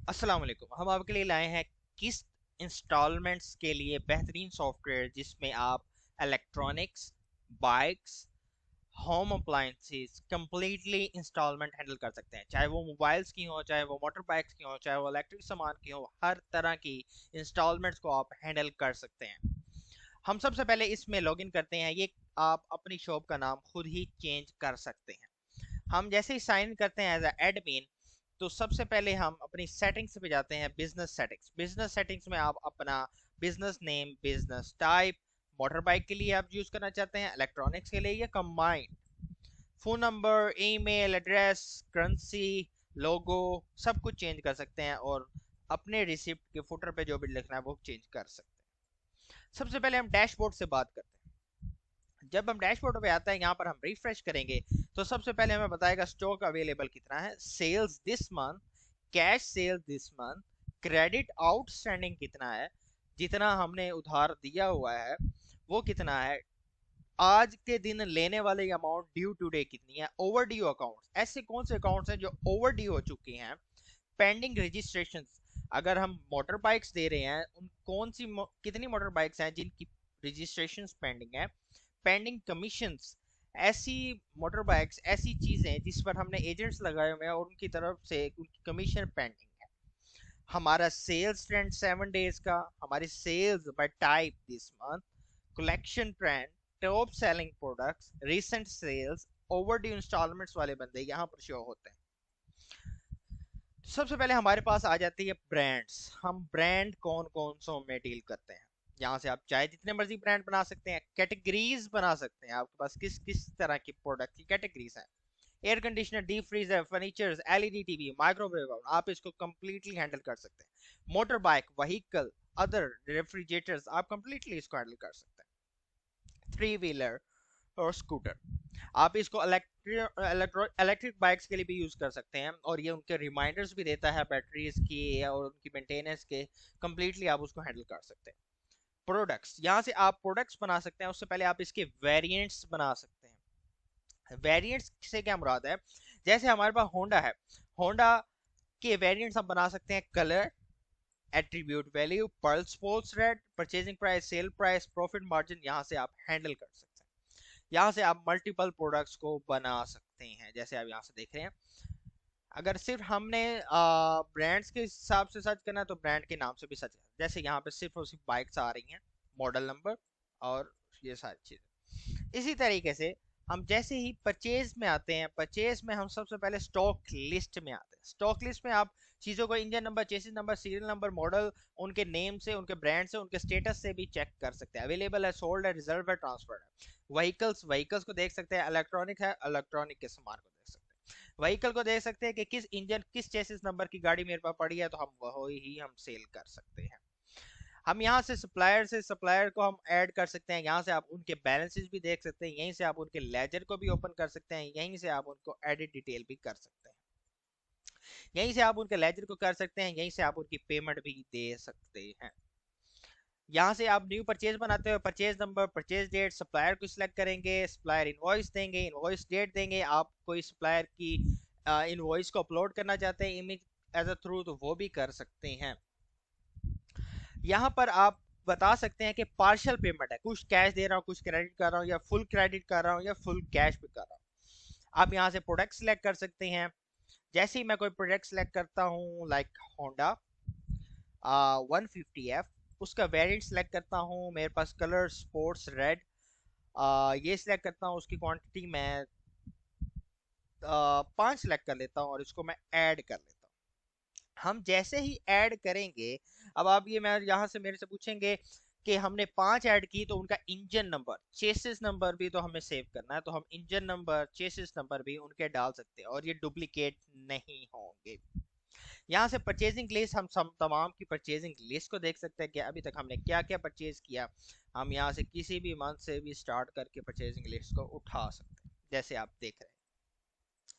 अस्सलाम वालेकुम। हम आपके लिए लाए हैं किस्त इंस्टॉलमेंट्स के लिए बेहतरीन सॉफ्टवेयर जिसमें आप electronics, bikes, home appliances completely instalment handle कर सकते हैं। चाहे वो मोबाइल्स की हो, चाहे वो मोटर बाइक्स की हो, चाहे वो इलेक्ट्रिक सामान की हो, हर तरह की इंस्टॉलमेंट्स को आप हैंडल कर सकते हैं। हम सबसे पहले इसमें लॉगिन करते हैं। ये आप अपनी शॉप का नाम खुद ही चेंज कर सकते हैं। हम जैसे ही साइन करते हैं एज एडमिन, तो सबसे पहले हम अपनी सेटिंग्स पे जाते हैं। बिजनेस सेटिंग्स में आप अपना business name, business type, motor bike के लिए आप यूज करना चाहते हैं, इलेक्ट्रॉनिक्स के लिए या combined, phone number, email address, currency, logo, सब कुछ चेंज कर सकते हैं और अपने रिसिप्ट के फुटर पे जो भी लिखना है वो चेंज कर सकते हैं। सबसे पहले हम डैशबोर्ड से बात करते हैं। जब हम डैशबोर्ड पे आते हैं, यहाँ पर हम रिफ्रेश करेंगे तो सबसे पहले हमें बताएगा स्टॉक अवेलेबल कितना है, sales this month, cash sale this month, credit outstanding कितना है, जितना हमने उधार दिया हुआ है वो कितना है, आज के दिन लेने वाले अमाउंट ड्यू टुडे कितनी है, ओवर ड्यू अकाउंट्स, ऐसे कौन से अकाउंट्स हैं जो ओवर ड्यू हो चुकी हैं, पेंडिंग रजिस्ट्रेशन, अगर हम मोटर बाइक्स दे रहे हैं उन कौन सी कितनी मोटर बाइक्स हैं जिनकी रजिस्ट्रेशन पेंडिंग है, पेंडिंग कमीशंस, ऐसी मोटर बाइक्स, ऐसी चीजें जिस पर हमने एजेंट्स लगाए हुए हैं और उनकी तरफ से उनकी कमीशन पेंडिंग है, हमारा सेल्स ट्रेंड 7 डेज का, हमारी sales by type this month, collection trend, top selling products, recent sales, overdue instalments वाले बंदे यहाँ पर शो होते हैं। सबसे पहले हमारे पास आ जाती है ब्रांड्स। हम ब्रांड कौन कौन सो में डील करते हैं, यहाँ से आप चाहे जितने मर्जी ब्रांड बना सकते हैं, कैटेगरीज बना सकते हैं। आपके पास किस किस तरह की प्रोडक्ट की कैटेगरीज हैं, air conditioner, deep freezer, furniture, LED TV, microwave, आप इसको कंप्लीटली हैंडल कर सकते हैं। Motor bike, vehicle, other refrigerators, आप कंप्लीटली इसको हैंडल कर सकते हैं। थ्री व्हीलर और स्कूटर, आप इसको इलेक्ट्रिक बाइक्स के लिए भी यूज कर सकते हैं और ये उनके रिमाइंडर्स भी देता है बैटरीज की और उनकी मेंटेनेंस के, कंप्लीटली आप उसको हैंडल कर सकते हैं। प्रोडक्ट्स, यहाँ से आप प्रोडक्ट्स बना सकते हैं, उससे पहले आप इसके वेरिएंट्स बना सकते हैं। वेरिएंट्स से क्या मुराद है, जैसे हमारे पास होंडा है, होंडा के वेरिएंट्स हम बना सकते हैं, colour, attribute value, pearl sports red, purchasing price, sale price, profit margin, यहाँ से आप हैंडल कर सकते हैं। यहाँ से आप मल्टीपल प्रोडक्ट्स को बना सकते हैं, जैसे आप यहाँ से देख रहे हैं। अगर सिर्फ हमने ब्रांड्स के हिसाब से सर्च करना है तो ब्रांड के नाम से भी सर्च करना, जैसे यहाँ पे सिर्फ और सिर्फ बाइक्स आ रही हैं, मॉडल नंबर और ये सारी चीज़ें। इसी तरीके से हम जैसे ही परचेज में आते हैं, परचेज में हम सबसे पहले स्टॉक लिस्ट में आते हैं। स्टॉक लिस्ट में आप चीज़ों को engine number, chassis number, serial number, model, उनके नेम से, उनके ब्रांड से, उनके स्टेटस से भी चेक कर सकते हैं। अवेलेबल है, सोल्ड है, रिजर्व है, ट्रांसफर्ड है। व्हीकल्स को देख सकते हैं, इलेक्ट्रॉनिक है, इलेक्ट्रॉनिक के सामान को देख सकते हैं। व्हीकल को देख सकते हैं कि किस इंजन, किस चेसिस नंबर की गाड़ी मेरे पास पड़ी है, तो हम वही ही हम सेल कर सकते हैं। हम यहाँ से सप्लायर को हम ऐड कर सकते हैं, यहाँ से आप उनके बैलेंसेस भी देख सकते हैं, यहीं से आप उनके लेजर को भी ओपन कर सकते हैं, यहीं से आप उनको एडिट डिटेल भी कर सकते हैं, यहीं से आप उनके लेजर को कर सकते हैं, यहीं से आप उनकी पेमेंट भी दे सकते हैं। यहाँ से आप न्यू परचेज बनाते हो, purchase number, purchase date, supplier को सिलेक्ट करेंगे, सप्लायर इनवॉइस देंगे, इनवॉइस डेट देंगे, आप कोई सप्लायर की इनवॉइस को अपलोड करना चाहते हैं इमेज एज अ थ्रू, तो वो भी कर सकते हैं। यहाँ पर आप बता सकते हैं कि पार्शियल पेमेंट है, कुछ कैश दे रहा हूँ, कुछ क्रेडिट कर रहा हूँ, या फुल क्रेडिट कर रहा हूँ, या फुल कैश पे कर रहा हूँ। आप यहाँ से प्रोडक्ट सिलेक्ट कर सकते हैं। जैसे ही मैं कोई प्रोडक्ट सिलेक्ट करता हूँ, लाइक होंडा 150F, उसका वेरिएंट सिलेक्ट करता हूँ, मेरे पास कलर स्पोर्ट्स रेड, ये सिलेक्ट करता हूँ, उसकी क्वांटिटी मैं 5 सिलेक्ट कर लेता हूँ और इसको मैं ऐड कर लेता हूँ। हम जैसे ही ऐड करेंगे, अब आप ये, मैं यहाँ से मेरे से पूछेंगे कि हमने 5 ऐड की तो उनका इंजन नंबर, चेसिस नंबर भी तो हमें सेव करना है, तो हम इंजन नंबर, चेसिस नंबर भी उनके डाल सकते हैं और ये डुप्लीकेट नहीं होंगे। यहाँ से परचेजिंग लिस्ट, हम तमाम की परचेजिंग लिस्ट को देख सकते हैं कि अभी तक हमने क्या क्या परचेज किया। हम यहाँ से किसी भी मंथ से भी स्टार्ट करके परचेजिंग लिस्ट को उठा सकते हैं, जैसे आप देख रहे हैं।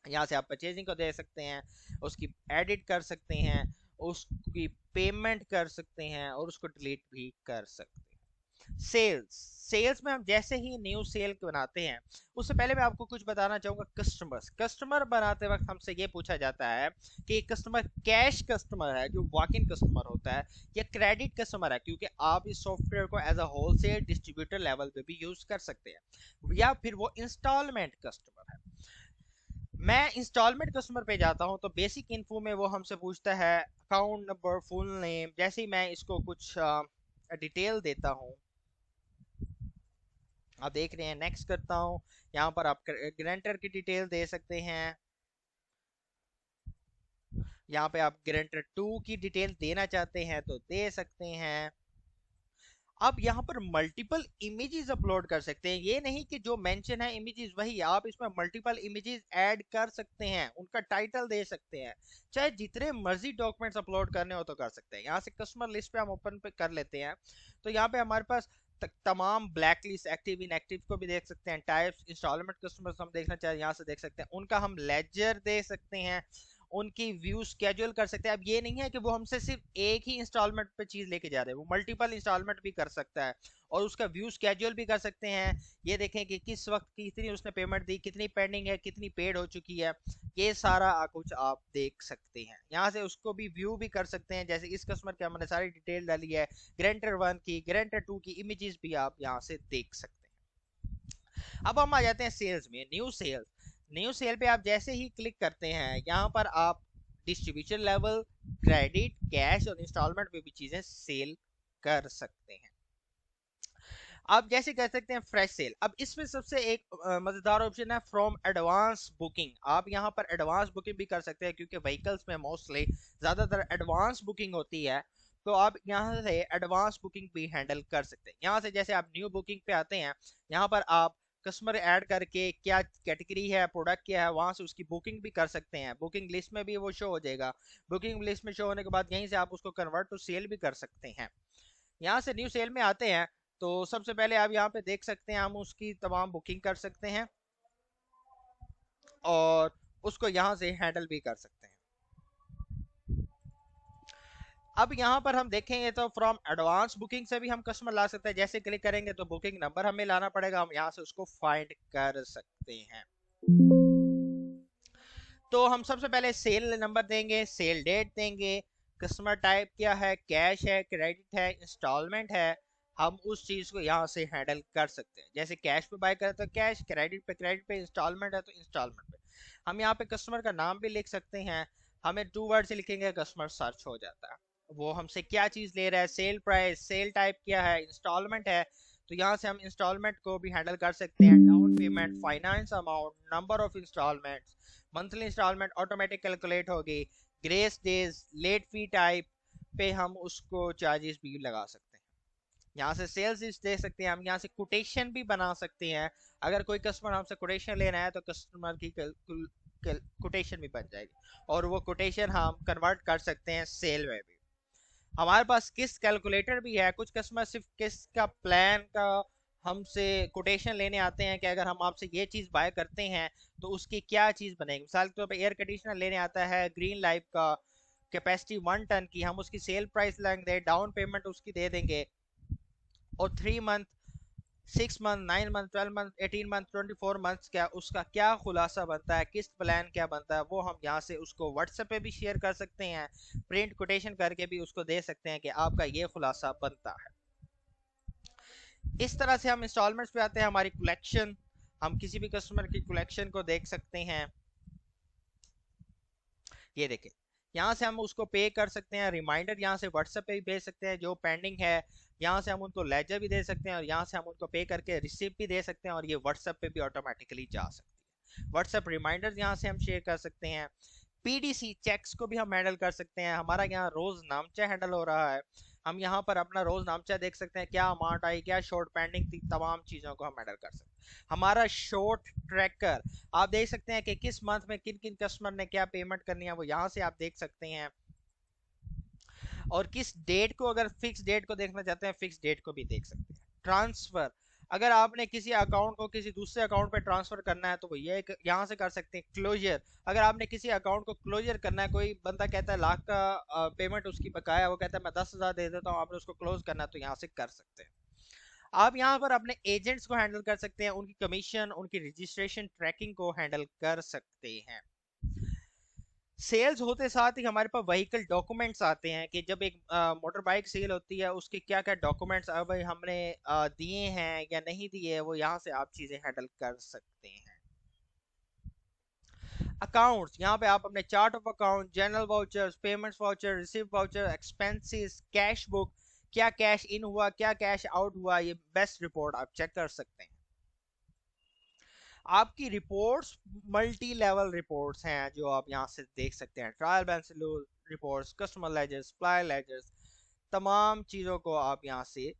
यहाँ से आप परचेजिंग को दे सकते हैं, उसकी एडिट कर सकते हैं, उसकी पेमेंट कर सकते हैं और उसको डिलीट भी कर सकते हैं। सेल्स, सेल्स में हम जैसे ही न्यू सेल बनाते हैं, उससे पहले मैं आपको कुछ बताना चाहूंगा। कस्टमर्स, कस्टमर बनाते वक्त हमसे ये पूछा जाता है कि कस्टमर कैश कस्टमर है जो वॉक इन कस्टमर होता है, या क्रेडिट कस्टमर है, क्योंकि आप इस सॉफ्टवेयर को as a wholesale distributor level पे भी यूज कर सकते हैं, या फिर वो इंस्टॉलमेंट कस्टमर है। मैं इंस्टॉलमेंट कस्टमर पे जाता हूँ तो बेसिक इन्फो में वो हमसे पूछता है अकाउंट नंबर, फुल नेम। जैसे ही मैं इसको कुछ डिटेल देता हूँ, आप देख रहे हैं, नेक्स्ट करता हूँ। यहाँ पर आप ग्रेंटर की डिटेल दे सकते हैं, यहाँ पे आप ग्रेंटर 2 की डिटेल देना चाहते हैं तो दे सकते हैं। आप यहाँ पर मल्टीपल इमेजेस अपलोड कर सकते हैं, ये नहीं कि जो मेंशन है इमेजेस वही, आप इसमें मल्टीपल इमेजेस ऐड कर सकते हैं, उनका टाइटल दे सकते हैं, चाहे जितने मर्जी डॉक्यूमेंट्स अपलोड करने हो तो कर सकते हैं। यहाँ से कस्टमर लिस्ट पे हम ओपन पे कर लेते हैं, तो यहाँ पे हमारे पास तमाम ब्लैक लिस्ट, एक्टिव इनएक्टिव को भी देख सकते हैं। टाइप्स इंस्टॉलमेंट कस्टमर्स हम देखना चाहे यहाँ से देख सकते हैं, उनका हम लेजर दे सकते हैं, उनकी व्यू स्केड्यूल कर सकते हैं। अब ये नहीं है कि वो हमसे सिर्फ एक ही इंस्टॉलमेंट पे चीज लेके जा रहे हैं, वो मल्टीपल इंस्टॉलमेंट भी कर सकता है, और उसका व्यू स्केड्यूल भी कर सकते हैं। ये देखें कि किस वक्त कितनी उसने पेमेंट दी, कितनी पेंडिंग है, कितनी पेड हो चुकी है, ये सारा कुछ आप देख सकते हैं। यहाँ से उसको भी व्यू भी कर सकते हैं, जैसे इस कस्टमर की हमने सारी डिटेल डाली है, ग्रेंटर 1 की, ग्रेंटर 2 की इमेजेस भी आप यहाँ से देख सकते हैं। अब हम आ जाते हैं सेल्स में, न्यू सेल्स। न्यू सेल पे आप जैसे ही क्लिक करते हैं, यहाँ पर आप डिस्ट्रीब्यूशन लेवल, क्रेडिट, कैश और इंस्टॉलमेंट पे भी चीजें सेल कर सकते हैं। आप जैसे कह सकते हैं फ्रेश सेल। अब इसमें सबसे एक मजेदार ऑप्शन है फ्रॉम एडवांस बुकिंग। आप यहाँ पर एडवांस बुकिंग भी कर सकते हैं, क्योंकि व्हीकल्स में मोस्टली ज्यादातर एडवांस बुकिंग होती है, तो आप यहाँ से एडवांस बुकिंग भी हैंडल कर सकते हैं। यहाँ से जैसे आप न्यू बुकिंग पे आते हैं, यहाँ पर आप कस्टमर ऐड करके क्या कैटेगरी है, प्रोडक्ट क्या है, वहां से उसकी बुकिंग भी कर सकते हैं। बुकिंग लिस्ट में भी वो शो हो जाएगा। बुकिंग लिस्ट में शो होने के बाद यहीं से आप उसको कन्वर्ट टू सेल भी कर सकते हैं। यहाँ से न्यू सेल में आते हैं, तो सबसे पहले आप यहाँ पे देख सकते हैं हम उसकी तमाम बुकिंग कर सकते हैं, और उसको यहाँ से हैंडल भी कर सकते हैं। अब यहाँ पर हम देखेंगे तो फ्रॉम एडवांस बुकिंग से भी हम कस्टमर ला सकते हैं। जैसे क्लिक करेंगे तो बुकिंग नंबर हमें लाना पड़ेगा, हम यहाँ से उसको फाइंड कर सकते हैं। तो हम सबसे पहले सेल नंबर देंगे, सेल डेट देंगे, कस्टमर टाइप क्या है, कैश है, क्रेडिट है, इंस्टॉलमेंट है। हम उस चीज को यहाँ से हैंडल कर सकते हैं। जैसे कैश पे बाय करें तो कैश, क्रेडिट पे इंस्टॉलमेंट है तो इंस्टॉलमेंट पे। हम यहाँ पे कस्टमर का नाम भी लिख सकते हैं। हमें 2 वर्ड से लिखेंगे, कस्टमर सर्च हो जाता है, वो हमसे क्या चीज ले रहा है, सेल प्राइस, सेल टाइप क्या है, इंस्टॉलमेंट है, तो यहाँ से हम इंस्टॉलमेंट को भी हैंडल कर सकते हैं। Down payment, finance amount, number of instalment, monthly instalment automatic calculate होगी, grace days, late fee type पे हम उसको चार्जेस भी लगा सकते हैं। यहाँ से सेल्स लिस्ट दे सकते हैं, हम यहाँ से कोटेशन भी बना सकते हैं। अगर कोई कस्टमर हमसे कोटेशन लेना है तो कस्टमर की कोटेशन भी बन जाएगी, और वो कोटेशन हम कन्वर्ट कर सकते हैं सेल में भी। हमारे पास किस्त कैलकुलेटर भी है। कुछ कस्टमर सिर्फ किस्त का प्लान का हमसे कोटेशन लेने आते हैं कि अगर हम आपसे ये चीज़ बाय करते हैं तो उसकी क्या चीज़ बनेगी। मिसाल के तौर पर एयर कंडीशनर लेने आता है ग्रीन लाइफ का, कैपेसिटी 1 टन की, हम उसकी सेल प्राइस लेंगे, डाउन पेमेंट उसकी दे देंगे, और 3 month, 6 month, 9 month, 12 month, 18 month, 24 month क्या उसका क्या खुलासा बनता है, किस्त प्लान क्या बनता है, वो हम यहाँ से उसको व्हाट्सएप पे भी शेयर कर सकते हैं, प्रिंट कोटेशन करके भी उसको दे सकते हैं कि आपका ये खुलासा बनता है। इस तरह से हम इंस्टॉलमेंट्स पे आते हैं। हमारी कलेक्शन, हम किसी भी कस्टमर की कलेक्शन को देख सकते हैं। ये देखें, यहाँ से हम उसको पे कर सकते हैं, रिमाइंडर यहाँ से व्हाट्सएप पे भी भेज सकते हैं जो पेंडिंग है, यहाँ से हम उनको लेजर भी दे सकते हैं, और यहाँ से हम उनको पे करके रिसिप्ट भी दे सकते हैं, और ये व्हाट्सएप पे भी ऑटोमेटिकली जा सकती है। व्हाट्सएप रिमाइंडर यहाँ से हम शेयर कर सकते हैं। पीडीसी चेक्स को भी हम हैंडल कर सकते हैं। हमारा यहाँ रोज नामचा हैंडल हो रहा है, हम यहाँ पर अपना रोज नामचा देख सकते हैं, क्या अमाउंट आई, क्या शॉर्ट पेंडिंग थी, तमाम चीज़ों को हम हैंडल कर सकते हैं। हमारा शॉर्ट ट्रैकर, आप देख सकते हैं कि किस मंथ में किन किन कस्टमर ने क्या पेमेंट करनी है, वो यहाँ से आप देख सकते हैं। और किस डेट को, अगर फिक्स डेट को देखना चाहते हैं, फिक्स डेट को भी देख सकते हैं। ट्रांसफर, अगर आपने किसी अकाउंट को किसी दूसरे अकाउंट पे ट्रांसफर करना है तो वो ये यहाँ से कर सकते हैं। क्लोजर, अगर आपने किसी अकाउंट को क्लोजर करना है, कोई बंदा कहता है लाख का पेमेंट उसकी बकाया, वो कहता है मैं 10,000 दे देता हूँ, आपने उसको क्लोज करना है, तो यहाँ से कर सकते हैं। आप यहाँ पर अपने एजेंट्स को हैंडल कर सकते हैं, उनकी कमीशन, उनकी रजिस्ट्रेशन, ट्रैकिंग को हैंडल कर सकते हैं। सेल्स होते साथ ही हमारे पास व्हीकल डॉक्यूमेंट्स आते हैं कि जब एक मोटर बाइक सेल होती है उसके क्या क्या डॉक्यूमेंट्स अब हमने दिए हैं या नहीं दिए, वो यहाँ से आप चीज़ें हैंडल कर सकते हैं। अकाउंट्स, यहाँ पे आप अपने chart of account, general vouchers, payments voucher, receive voucher, expenses, cash book, क्या कैश इन हुआ, क्या कैश आउट हुआ, ये बेस्ट रिपोर्ट आप चेक कर सकते हैं। आपकी रिपोर्ट्स मल्टी लेवल रिपोर्ट्स हैं जो आप यहाँ से देख सकते हैं। Trial balance reports, customer ledgers, supplier ledgers, तमाम चीज़ों को आप यहाँ से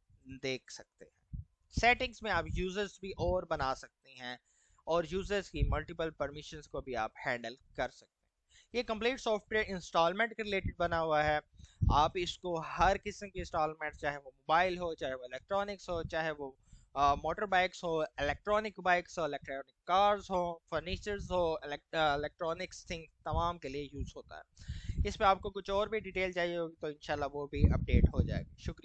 देख सकते हैं। सेटिंग्स में आप यूजर्स भी और बना सकते हैं और यूजर्स की मल्टीपल परमिशंस को भी आप हैंडल कर सकते हैं। ये कंप्लीट सॉफ्टवेयर इंस्टॉलमेंट के रिलेटेड बना हुआ है। आप इसको हर किस्म की इंस्टॉलमेंट, चाहे वो मोबाइल हो, चाहे वो इलेक्ट्रॉनिक्स हो, चाहे वो मोटर बाइक्स हो, इलेक्ट्रॉनिक बाइक्स हो, इलेक्ट्रॉनिक कार्स हो, फर्नीचर्स हो, इलेक्ट्रॉनिक्स थिंग, तमाम के लिए यूज़ होता है। इस पे आपको कुछ और भी डिटेल चाहिए होगी तो इंशाल्लाह वो भी अपडेट हो जाएगी। शुक्रिया।